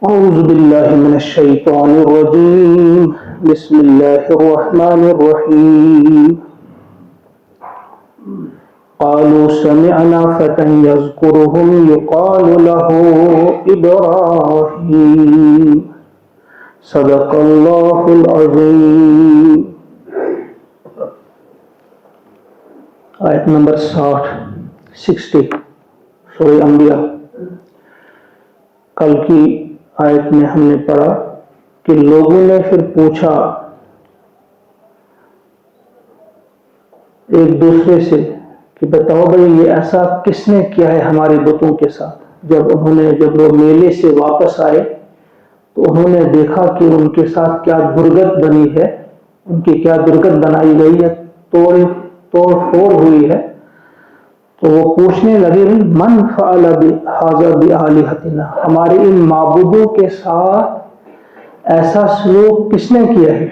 أعوذ بالله من الشيطان الرجيم بسم الله الرحمن الرحيم قالوا سمعنا فتى يذكرهم يقال له إبراهيم صدق الله العظيم. آیت نمبر 60 سورہ انبیاء. کل کی آیت میں ہم نے پڑھا کہ لوگوں نے پھر پوچھا ایک دوسرے سے کہ بتاؤ بھائی یہ ایسا کس نے کیا ہے ہمارے بتوں کے ساتھ. جب وہ میلے سے واپس آئے تو انہوں نے دیکھا کہ ان کے ساتھ کیا درگت بنی ہے، ان کی کیا درگت بنائی گئی ہے، توڑ پھوڑ ہوئی ہے. تو وہ پوچھنے لگے من فعل ھذا بآلہتنا، ہمارے ان معبودوں کے ساتھ ایسا سلوک کس نے کیا ہے.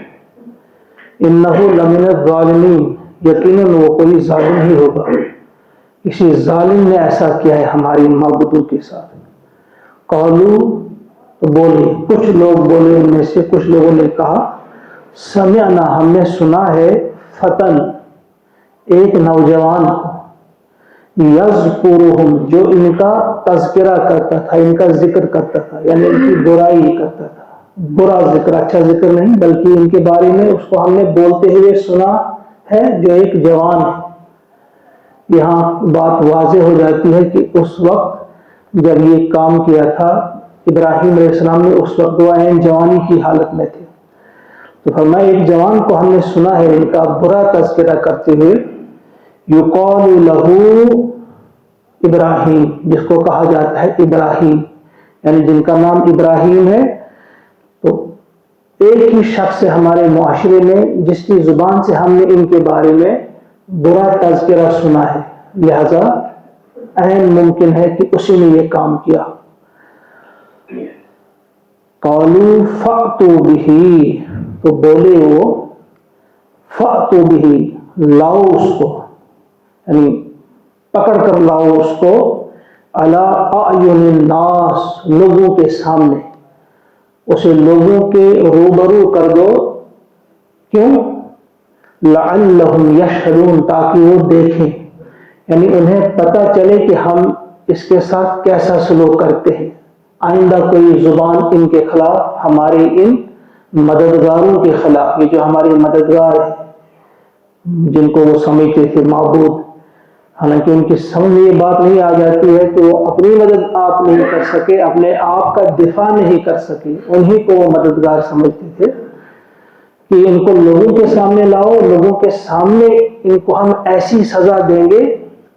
انہ لمن الظالمین، یقیناً وہ کوئی ظالم ہی ہوگا، کسی ظالم نے ایسا کیا ہے ہماری معبودوں کے ساتھ. قالو، تو بولے، کچھ لوگ بولے، ان میں سے کچھ لوگوں نے کہا سمعنا، ہم نے سنا ہے، فتن، ایک نوجوان کو، یذکرہم، جو ان کا تذکرہ کرتا تھا، ان کا ذکر کرتا تھا، یعنی ان کی برائی کرتا تھا. برا ذکر، اچھا ذکر نہیں، بلکہ ان کے بارے میں اس کو ہم نے بولتے ہوئے سنا ہے جو ایک جوان ہے. یہاں بات واضح ہو جاتی ہے کہ اس وقت جب یہ کام کیا تھا ابراہیم علیہ السلام نے، اس وقت وہ عین جوانی کی حالت میں تھے. تو فرمایا ایک جوان کو ہم نے سنا ہے ان کا برا تذکرہ کرتے ہوئے، یقال لہ ابراہیم، جس کو کہا جاتا ہے ابراہیم، یعنی جن کا نام ابراہیم ہے. تو ایک ہی شخص ہے ہمارے معاشرے میں جس کی زبان سے ہم نے ان کے بارے میں برا تذکرہ سنا ہے، لہذا عین ممکن ہے کہ اسی نے یہ کام کیا. قالوا فأتوا بہ، تو بولے وہ فأتوا بہ، لاؤ اس کو، یعنی پکڑ کر لاؤ اس کو، علی اعین الناس، لوگوں کے سامنے، اسے لوگوں کے روبرو کر دو. کیوں؟ لعلہم یشہدون، تاکہ وہ دیکھیں، یعنی انہیں پتہ چلے کہ ہم اس کے ساتھ کیسا سلوک کرتے ہیں. آئندہ کوئی زبان ان کے خلاف، ہمارے ان مددگاروں کے خلاف، یہ جو ہمارے مددگار ہیں جن کو وہ سمجھتے تھے معبود، حالانکہ ان کی سمجھ میں یہ بات نہیں آ جاتی ہے کہ وہ اپنی مدد آپ نہیں کر سکے، اپنے آپ کا دفاع نہیں کر سکے، انہی کو وہ مددگار سمجھتے تھے کہ ان کو لوگوں کے سامنے لاؤ، لوگوں کے سامنے ان کو ہم ایسی سزا دیں گے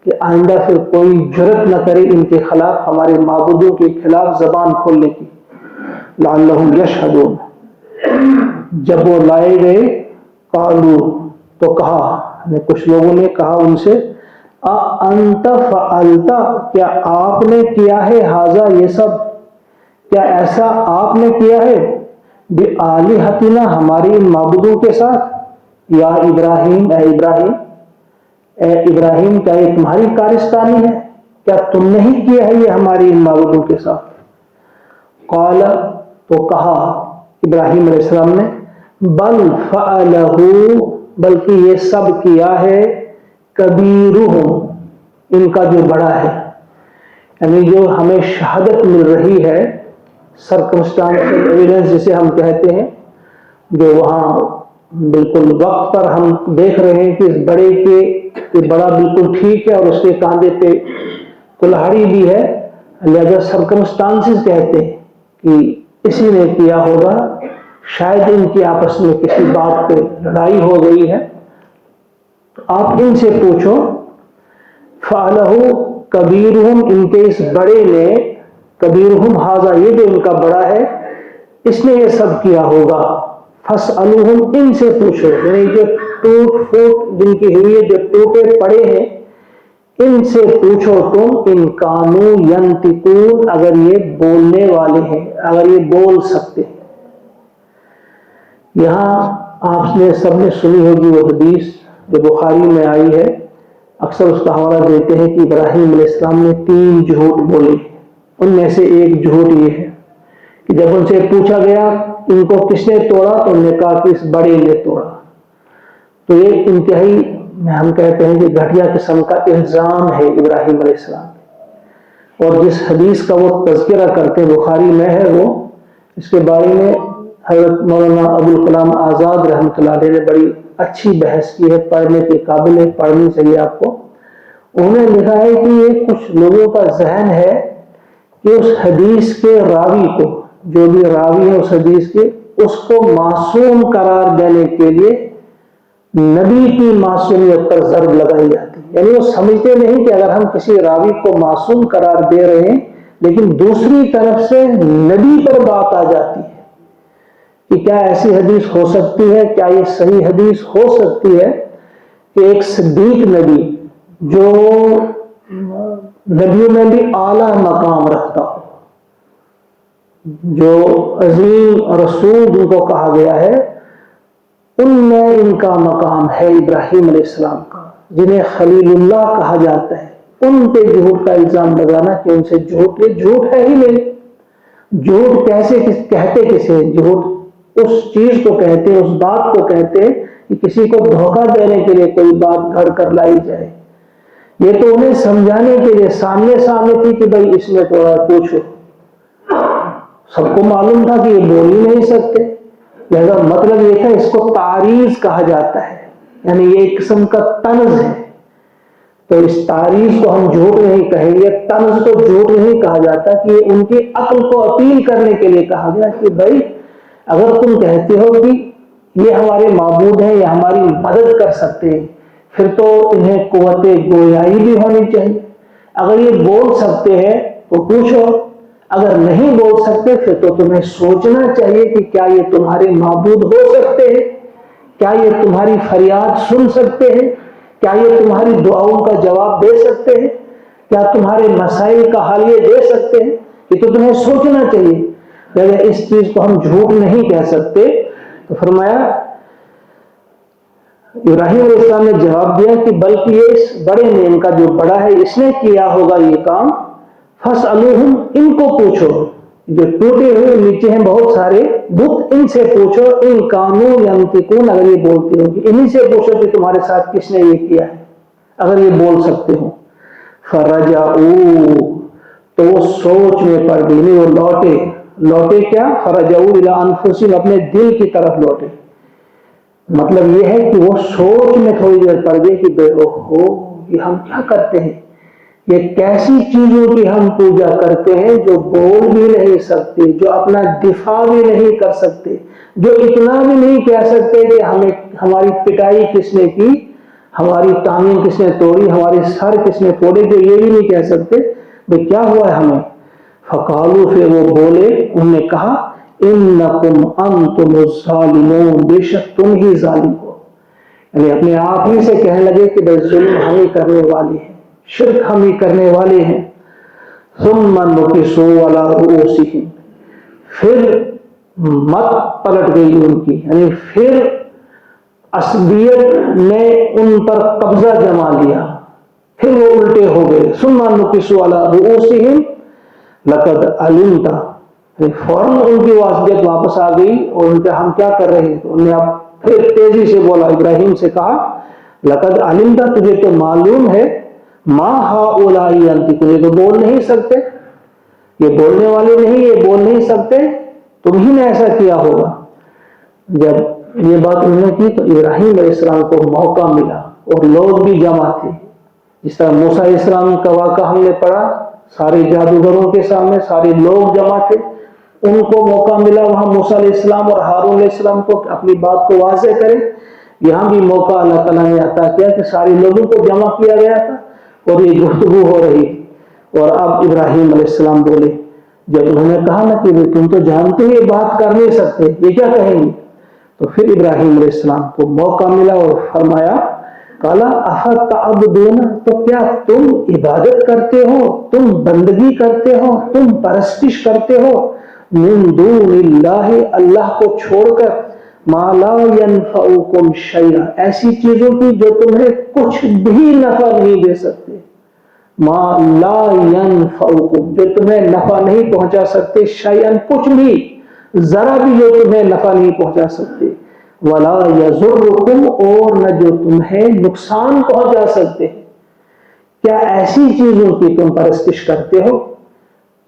کہ آئندہ پھر کوئی جرأت نہ کرے ان کے خلاف، ہمارے معبودوں کے خلاف زبان کھولنے کی. لعلہم یشہدون. جب وہ لائے گئے، قالو، تو کہا، کچھ لوگوں نے کہا ان سے، انت فعلت، کیا آپ نے کیا ہے، ھذا، یہ سب، کیا ایسا آپ نے کیا ہے، بآلہتنا، ہماری معبودوں کے ساتھ، یا ابراہیم، اے ابراہیم، اے ابراہیم، کیا یہ تمہاری کارستانی ہے، کیا تم نے ہی کیا ہے یہ ہماری معبودوں کے ساتھ. قال، تو کہا ابراہیم علیہ السلام نے، بل فعلہ، بلکہ یہ سب کیا ہے، کبیرہم، ان کا جو بڑا ہے، یعنی جو ہمیں شہادت مل رہی ہے، سرکمسٹانشل ایویڈنس جسے ہم کہتے ہیں، جو وہاں بالکل وقت پر ہم دیکھ رہے ہیں کہ اس بڑے کے بڑا بالکل ٹھیک ہے اور اس کے کاندھے پہ کلہاڑی بھی ہے، لہذا سرکمسٹانسز کہتے ہیں کہ اسی نے کیا ہوگا، شاید ان کی آپس میں کسی بات پہ لڑائی ہو گئی ہے. آپ ان سے پوچھو، فعلہ کبیرہم، ان کے اس بڑے نے، کبیرہم ھذا، یہ جو ان کا بڑا ہے اس نے یہ سب کیا ہوگا. فاسألوہم، ان سے پوچھو، یعنی جو ٹوٹ پھوٹ جن کی ہوئی ہے، جو ٹوٹے پڑے ہیں، ان سے پوچھو تم، ان کانوا ینطقون، اگر یہ بولنے والے ہیں، اگر یہ بول سکتے ہیں. یہاں آپ نے سب نے سنی ہوگی وہ حدیث جو بخاری میں آئی ہے، اکثر اس کا حوالہ دیتے ہیں کہ ابراہیم علیہ السلام نے 3 جھوٹ بولے. ان میں سے ایک جھوٹ یہ ہے کہ جب ان سے پوچھا گیا ان کو کس نے توڑا تو انہوں نے کہا کہ اس بڑے نے توڑا. تو یہ انتہائی ہم کہتے ہیں کہ گھٹیا قسم کا الزام ہے ابراہیم علیہ السلام. اور جس حدیث کا وہ تذکرہ کرتے ہیں بخاری میں ہے، وہ اس کے بارے میں حضرت مولانا ابوالکلام آزاد رحمۃ اللہ علیہ نے بڑی اچھی بحث کی ہے، پڑھنے کے قابل ہے، پڑھنی چاہیے آپ کو. انہوں نے لکھا ہے کہ یہ کچھ لوگوں کا ذہن ہے کہ اس حدیث کے راوی کو، جو بھی راوی ہے اس حدیث کے، اس کو معصوم قرار دینے کے لیے نبی کی معصومیت پر ضرب لگائی جاتی ہے. یعنی وہ سمجھتے نہیں کہ اگر ہم کسی راوی کو معصوم قرار دے رہے ہیں لیکن دوسری طرف سے نبی پر بات آ جاتی ہے کہ کیا ایسی حدیث ہو سکتی ہے، کیا یہ صحیح حدیث ہو سکتی ہے کہ ایک صدیق نبی جو نبیوں میں بھی اعلیٰ مقام رکھتا ہو، جو عظیم رسول جن کو کہا گیا ہے، ان میں ان کا مقام ہے ابراہیم علیہ السلام کا، جنہیں خلیل اللہ کہا جاتا ہے، ان پہ جھوٹ کا الزام لگانا کہ ان سے جھوٹ، یہ جھوٹ ہے ہی نہیں. جھوٹ کیسے کہتے کسے؟ جھوٹ اس چیز کو کہتے ہیں، اس بات کو کہتے ہیں کہ کسی کو دھوکہ دینے کے لیے کوئی بات گھڑ کر لائی جائے. یہ تو انہیں سمجھانے کے لیے سامنے تھی کہ بھائی اس نے تھوڑا پوچھو. سب کو معلوم تھا کہ یہ بول ہی نہیں سکتے، لہذا مطلب یہ تھا. اس کو تعریض کہا جاتا ہے، یعنی یہ ایک قسم کا طنز ہے. تو اس تعریض کو ہم جھوٹ نہیں کہیں گے، طنز کو جھوٹ نہیں کہا جاتا، کہ ان کی عقل کو اپیل کرنے کے لیے کہا گیا کہ بھائی اگر تم کہتے ہو کہ یہ ہمارے معبود ہیں یا ہماری مدد کر سکتے ہیں، پھر تو انہیں قوت گویائی بھی ہونی چاہیے. اگر یہ بول سکتے ہیں تو پوچھو، اگر نہیں بول سکتے پھر تو تمہیں سوچنا چاہیے کہ کیا یہ تمہارے معبود ہو سکتے ہیں، کیا یہ تمہاری فریاد سن سکتے ہیں، کیا یہ تمہاری دعاؤں کا جواب دے سکتے ہیں، کیا تمہارے مسائل کا حل یہ دے سکتے ہیں. یہ تو تمہیں سوچنا چاہیے. لیکن اس چیز کو ہم جھوٹ نہیں کہہ سکتے. تو فرمایا ابراہیم علیہ السلام نے جواب دیا کہ بلکہ یہ اس بڑے نے، ان کا جو بڑا ہے، اس نے کیا ہوگا یہ کام. فاسألوہم، ان کو پوچھو، جو ٹوٹے ہوئے نیچے ہیں بہت سارے بت، ان سے پوچھو، ان کانوا ینطقون، اگر یہ بولتے ہو، انہی سے پوچھو کہ تمہارے ساتھ کس نے یہ کیا ہے، اگر یہ بول سکتے ہو. فرجعوا، تو وہ سوچ میں پڑ گئی، وہ لوٹے کیا؟ فرجعوا الی انفسہم، اپنے دل کی طرف لوٹے. مطلب یہ ہے کہ وہ سوچ میں تھوڑی دیر پڑ گئی کہ بے اوہو، یہ ہم کیا کرتے ہیں، یہ کیسی چیزوں کی ہم پوجا کرتے ہیں جو بول بھی نہیں سکتے، جو اپنا دفاع بھی نہیں کر سکتے، جو اتنا بھی نہیں کہہ سکتے کہ ہماری پٹائی کس نے کی، ہماری ٹانگیں کس نے توڑی، ہمارے سر کس نے توڑے، جو یہ بھی نہیں کہہ سکتے. بھئی کیا ہوا ہے ہمیں؟ فقالوا، پھر وہ بولے، انہوں نے کہا، انکم انتم الظالمون، بے شک تم ہی ظالم ہو. یعنی اپنے آپ ہی سے کہنے لگے کہ بھئی ظلم ہم ہی کرنے والے ہیں، شرک ہم ہی کرنے والے ہیں. ثم نکسوا علی رؤوسہم، پھر مت پلٹ گئی ان کی، یعنی پھر عصبیت نے ان پر قبضہ جما لیا، پھر وہ الٹے ہو گئے. ثم نکسوا علی رؤوسہم لقد علمت، فوراً ان کی عصبیت واپس آ گئی اور ان کے ہم کیا کر رہے ہیں. انہوں نے اب پھر تیزی سے بولا، ابراہیم سے کہا، لقد علمت، تجھے تو معلوم ہے، ما ہؤلاء ینطقون، یہ تو بول نہیں سکتے، یہ بولنے والے نہیں، یہ بول نہیں سکتے، تم ہی نے ایسا کیا ہوگا. جب یہ بات انہوں نے کی تو ابراہیم علیہ السلام کو موقع ملا، اور لوگ بھی جمع تھے. جس طرح موسیٰ علیہ السلام کا واقعہ ہم نے پڑھا، سارے جادوگروں کے سامنے سارے لوگ جمع تھے، ان کو موقع ملا وہاں موسیٰ علیہ السلام اور ہارون علیہ السلام کو اپنی بات کو واضح کریں. یہاں بھی موقع اللہ تعالیٰ نے عطا کیا کہ سارے لوگوں کو جمع کیا گیا تھا اور یہ گفتگو ہو رہی. اور اب ابراہیم علیہ السلام بولے، جب انہوں نے کہا نا کہ تم تو جانتے ہیں یہ بات کر نہیں سکتے، یہ کیا کہیں گے، تو پھر ابراہیم علیہ السلام کو موقع ملا اور فرمایا، قال افتعبدون، تو کیا تم عبادت کرتے ہو، تم بندگی کرتے ہو، تم پرستش کرتے ہو، من دون اللہ، اللہ کو چھوڑ کر، ما لا ينفعکم شیئا، ایسی چیزوں کی جو تمہیں کچھ بھی نفع نہیں دے سکتے، ما لا ينفعکم، جو تمہیں نفع نہیں پہنچا سکتے، شیئن کچھ بھی، ذرا بھی جو تمہیں نفع نہیں پہنچا سکتے، ولا یضرکم، اور نہ جو تمہیں نقصان پہنچا سکتے۔ کیا ایسی چیزوں کی تم پرستش کرتے ہو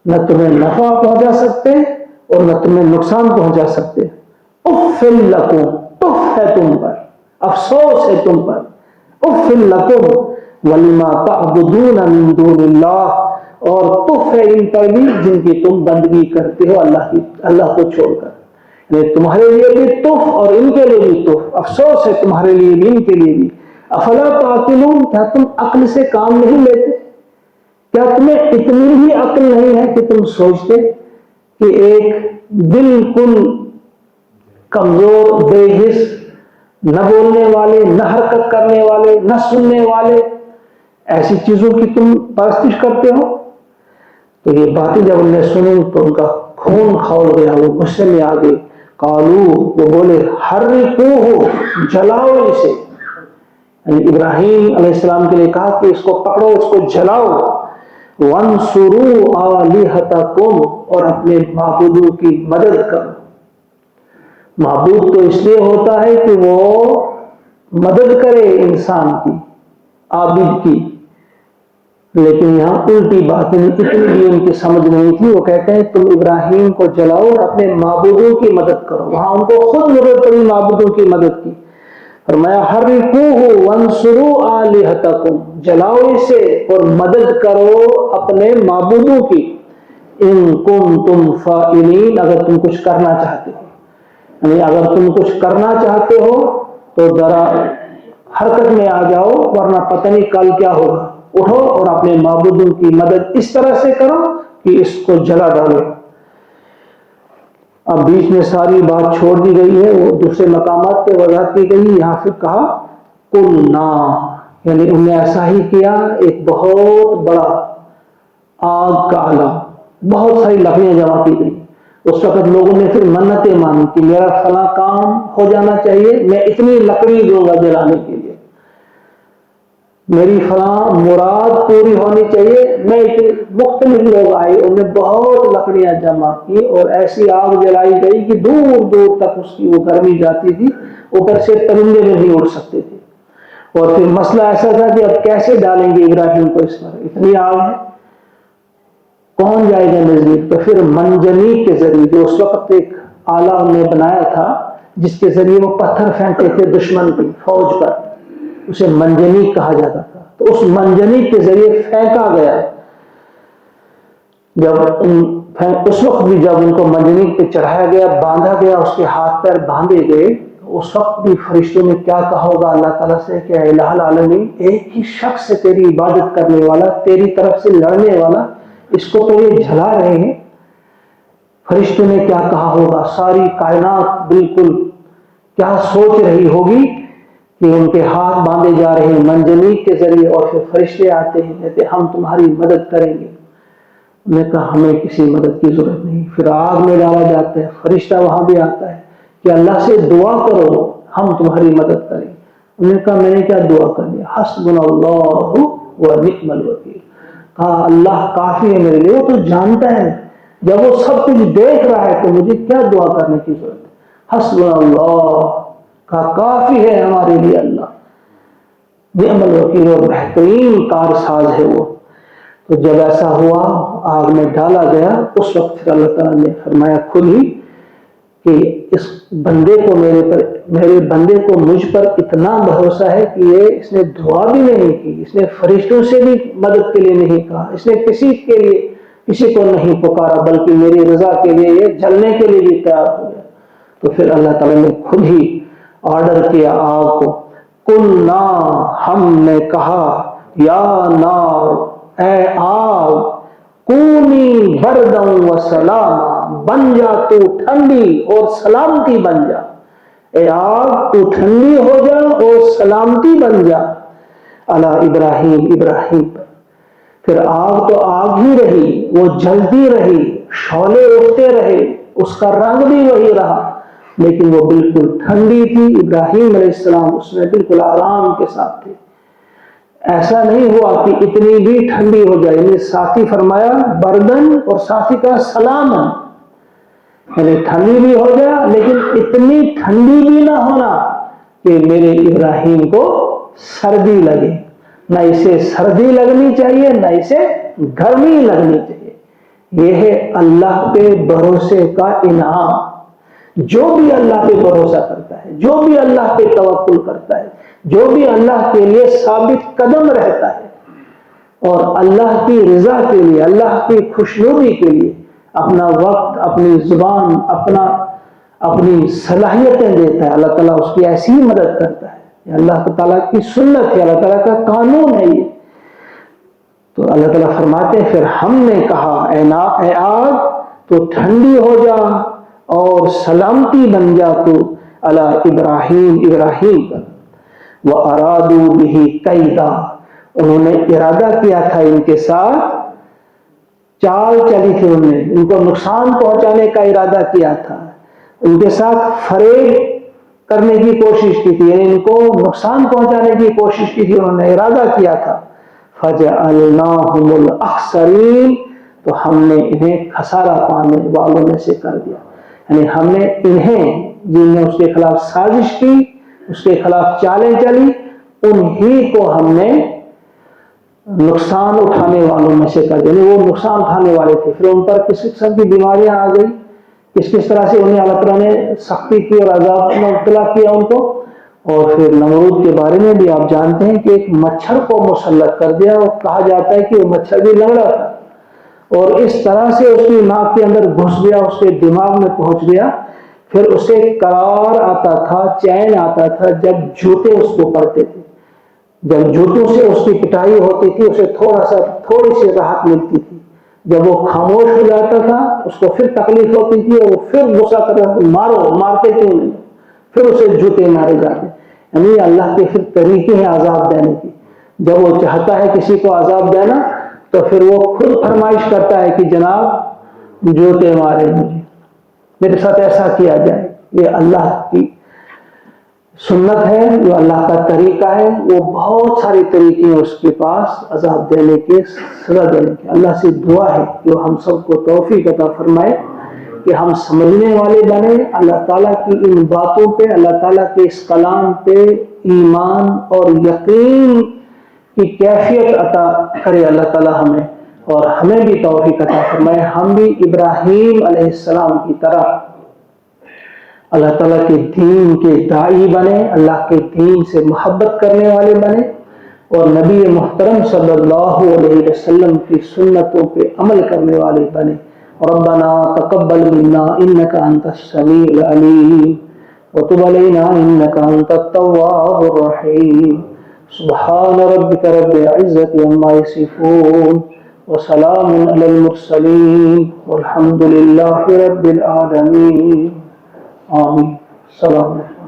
نہ تمہیں نفع پہنچا سکتے اور نہ تمہیں نقصان پہنچا سکتے؟ اف لکم، تف ہے تم پر، افسوس ہے تم پر، اف لکم ولما تعبدون من دون اللہ، اور تف ہے ان پر بھی جن کی تم بندگی کرتے ہو اللہ کو چھوڑ کر۔ یعنی تمہارے لیے بھی تف اور ان کے لیے بھی تف، افسوس ہے تمہارے لیے بھی ان کے لیے بھی۔ افلا تعقلون، کیا تم عقل سے کام نہیں لیتے؟ کیا تمہیں اتنی بھی عقل نہیں ہے کہ تم سوچتے کہ ایک بالکل کمزور، بے حس، نہ بولنے والے، نہ حرکت کرنے والے، نہ سننے والے، ایسی چیزوں کی تم پرستش کرتے ہو؟ تو یہ باتیں جب انہوں نے سنی تو ان کا خون کھول گیا، وہ غصے میں آ گئے۔ قالو، وہ بولے، حرقوہ، جلاؤ اسے، یعنی ابراہیم علیہ السلام کے لیے کہا کہ اس کو پکڑو، اس کو جلاؤ، وانصروا آلہتکم، اور اپنے معبودوں کی مدد کرو۔ معبود تو اس لیے ہوتا ہے کہ وہ مدد کرے انسان کی، عابد کی، لیکن یہاں الٹی بات اتنی بھی ان کی سمجھ نہیں تھی۔ وہ کہتے ہیں تم ابراہیم کو جلاؤ اور اپنے معبودوں کی مدد کرو، وہاں ان کو خود ضرورت پڑی معبودوں کی مدد کی۔ فرمایا حرقوہ وانصروا آلہتکم، جلاؤ اسے اور مدد کرو اپنے معبودوں کی، ان کنتم فاعلین، اگر تم کچھ کرنا چاہتے ہو، یعنی اگر تم کچھ کرنا چاہتے ہو تو ذرا حرکت میں آ جاؤ، ورنہ پتہ نہیں کل کیا ہوگا۔ اٹھو اور اپنے معبودوں کی مدد اس طرح سے کرو کہ اس کو جلا ڈالو۔ اب بیچ میں ساری بات چھوڑ دی گئی ہے، وہ دوسرے مقامات پہ وضاحت کی گئی، یہاں پھر کہا قلنا، یعنی انہوں نے ایسا ہی کیا۔ ایک بہت بڑا آگ کا عالم، بہت ساری لکڑیاں جمع کی گئی۔ اس وقت لوگوں نے پھر منتیں مانی کہ میرا فلاں کام ہو جانا چاہیے، میں اتنی لکڑی دوں گا جلانے کے لیے، میری فلاں مراد پوری ہونی چاہیے، میں اتنی۔ مختلف لوگ آئے، انہوں نے بہت لکڑیاں جمع کی اور ایسی آگ جلائی گئی کہ دور دور تک اس کی وہ گرمی جاتی تھی، اوپر سے پرندے بھی نہیں اڑ سکتے تھے۔ اور پھر مسئلہ ایسا تھا کہ اب کیسے ڈالیں گے ابراہیم کو اس پر، اتنی آگ ہے، کون جائے گا نزدیک؟ تو پھر منجنیق کے ذریعے، جو اس وقت ایک آلہ انہوں نے بنایا تھا جس کے ذریعے وہ پتھر پھینکتے تھے دشمن کی فوج پر، اسے منجنیق کہا جاتا تھا۔ تو اس منجنیق کے ذریعے پھینکا گیا۔ اس وقت بھی جب ان کو منجنیق پہ چڑھایا گیا، باندھا گیا، اس کے ہاتھ پیر باندھے گئے، اس وقت بھی فرشتوں نے کیا کہا ہوگا اللہ تعالیٰ سے کہ اے الہ العالمین، ایک ہی شخص سے تیری عبادت کرنے والا، تیری طرف سے لڑنے والا، اس کو تو یہ جلا رہے ہیں۔ فرشتوں نے کیا کہا ہوگا، ساری کائنات بالکل کیا سوچ رہی ہوگی کہ ان کے ہاتھ باندھے جا رہے ہیں منجنیق کے ذریعے، اور پھر فرشتے آتے ہیں کہتے ہم تمہاری مدد کریں گے۔ انہوں نے کہا ہمیں کسی مدد کی ضرورت نہیں۔ پھر آگ میں ڈالا جاتا ہے، فرشتہ وہاں بھی آتا ہے کہ اللہ سے دعا کرو ہم تمہاری مدد کریں۔ انہوں نے کہا میں نے کیا دعا کرنی، حسبنا اللہ ونعم الوکیل، کہا اللہ کافی ہے میرے لیے، وہ تو جانتا ہے، جب وہ سب کچھ دیکھ رہا ہے تو مجھے کیا دعا کرنے کی ضرورت ہے۔ حسبنا اللہ، کہا کافی ہے ہمارے لیے اللہ، نعم الوکیل، اور بہترین کارساز ہے وہ۔ تو جب ایسا ہوا، آگ میں ڈالا گیا، اس وقت پھر اللہ تعالیٰ نے فرمایا خود ہی کہ اس بندے کو میرے بندے کو مجھ پر اتنا بھروسہ ہے کہ اس نے دعا بھی نہیں کی، اس نے فرشتوں سے بھی مدد کے لیے نہیں کہا، اس نے کسی کو نہیں پکارا، بلکہ میری رضا کے لیے، یہ جلنے کے لیے بھی تیار ہو گیا۔ تو پھر اللہ تعالیٰ نے خود ہی آرڈر کیا آگ کو، قلنا، ہم نے کہا، یا نار، اے آگ، کونی برداً و سلاما، بن جا تو ٹھنڈی اور سلامتی بن جا۔ اے آگ تو ٹھنڈی ہو جا اور سلامتی بن جا علی ابراہیم، ابراہیم پر۔ پھر آگ تو آگ ہی رہی، وہ جلتی رہی، شعلے اٹھتے رہے، اس کا رنگ بھی وہی رہا، لیکن وہ بالکل ٹھنڈی تھی۔ ابراہیم علیہ السلام اس میں بالکل آرام کے ساتھ تھے۔ ایسا نہیں ہوا کہ اتنی بھی ٹھنڈی ہو جائے، یعنی ساتھی فرمایا بردن اور ساتھی کا سلامن، یعنی ٹھنڈی بھی ہو جائے لیکن اتنی ٹھنڈی بھی نہ ہونا کہ میرے ابراہیم کو سردی لگے، نہ اسے سردی لگنی چاہیے نہ اسے گرمی لگنی چاہیے۔ یہ ہے اللہ پہ بھروسے کا انعام۔ جو بھی اللہ پہ بھروسہ کرتا ہے، جو بھی اللہ پہ توکل کرتا ہے، جو بھی اللہ کے لیے ثابت قدم رہتا ہے اور اللہ کی رضا کے لیے، اللہ کی خوشنودی کے لیے اپنا وقت، اپنی زبان، اپنی صلاحیتیں دیتا ہے، اللہ تعالیٰ اس کی ایسی ہی مدد کرتا ہے۔ یہ اللہ تعالیٰ کی سنت ہے، اللہ تعالیٰ کا قانون ہے یہ۔ تو اللہ تعالیٰ فرماتے ہیں پھر ہم نے کہا اے آگ تو ٹھنڈی ہو جا اور سلامتی بن جا تو علی ابراہیم پر، وَأَرَادُوا بِهِ كَيْدًا، انہوں نے ارادہ کیا تھا ان کے ساتھ، چال چلی تھی، انہوں نے ان کو نقصان پہنچانے کا ارادہ کیا تھا، ان کے ساتھ فریب کرنے کی کوشش کی تھی، یعنی ان کو نقصان پہنچانے کی کوشش کی تھی، انہوں نے ارادہ کیا تھا۔ فَجَعَلْنَاهُمُ الْأَخْسَرِينَ، تو ہم نے انہیں خسارہ پانے والوں میں سے کر دیا، یعنی ہم نے انہیں جن نے اس کے خلاف سازش کی، اس کے خلاف چالیں چلی، انہی کو ہم نے نقصان اٹھانے والوں میں سے کر دیا، یعنی وہ نقصان اٹھانے والے تھے۔ پھر ان پر کس قسم کی بیماریاں آ گئی، کس طرح سے انہیں اللہ تعالیٰ نے سختی کی اور عذاب میں مبتلا کیا ان کو۔ اور پھر نمرود کے بارے میں بھی آپ جانتے ہیں کہ ایک مچھر کو مسلط کر دیا، اور کہا جاتا ہے کہ وہ مچھر بھی لنگڑا تھا اور اس طرح سے اس کی ناک کے اندر گھس گیا، اس کے دماغ میں پہنچ گیا۔ پھر اسے قرار آتا تھا، چین آتا تھا جب جوتے اس کو پڑتے تھے، جب جوتوں سے اس کی پٹائی ہوتی تھی اسے تھوڑی سی راحت ملتی تھی، جب وہ خاموش ہو جاتا تھا اس کو پھر تکلیف ہوتی تھی اور وہ پھر غصہ کرتا تھا، مارتے کیوں نہیں، پھر اسے جوتے مارے جاتے۔ یعنی اللہ کے پھر طریقے ہیں عذاب دینے کی، جب وہ چاہتا ہے کسی کو عذاب دینا تو پھر وہ خود فرمائش کرتا ہے کہ جناب جوتے مارے مجھے، میرے ساتھ ایسا کیا جائے۔ یہ اللہ کی سنت ہے، جو اللہ کا طریقہ ہے، وہ بہت سارے طریقے ہیں اس کے پاس عذاب دینے کے، سزا دینے کے۔ اللہ سے دعا ہے کہ ہم سب کو توفیق عطا فرمائے کہ ہم سمجھنے والے بنے، اللہ تعالیٰ کی ان باتوں پہ، اللہ تعالیٰ کے اس کلام پہ ایمان اور یقین کی کیفیت عطا کرے اللہ تعالیٰ ہمیں، اور ہمیں بھی توفیق عطا فرمائے ہم بھی ابراہیم علیہ السلام کی طرح اللہ تعالیٰ کے دین کے داعی بنے، اللہ کے دین سے محبت کرنے والے بنے، اور نبی محترم صلی اللہ علیہ وسلم کی سنتوں پہ عمل کرنے والے بنے۔ ربنا تقبل منا انك انت السميع العليم وتب علينا انك انت التواب الرحيم سبحان ربك رب العزة عما يصفون وسلام على المرسلين والحمد لله رب العالمين آمين۔ السلام علیکم۔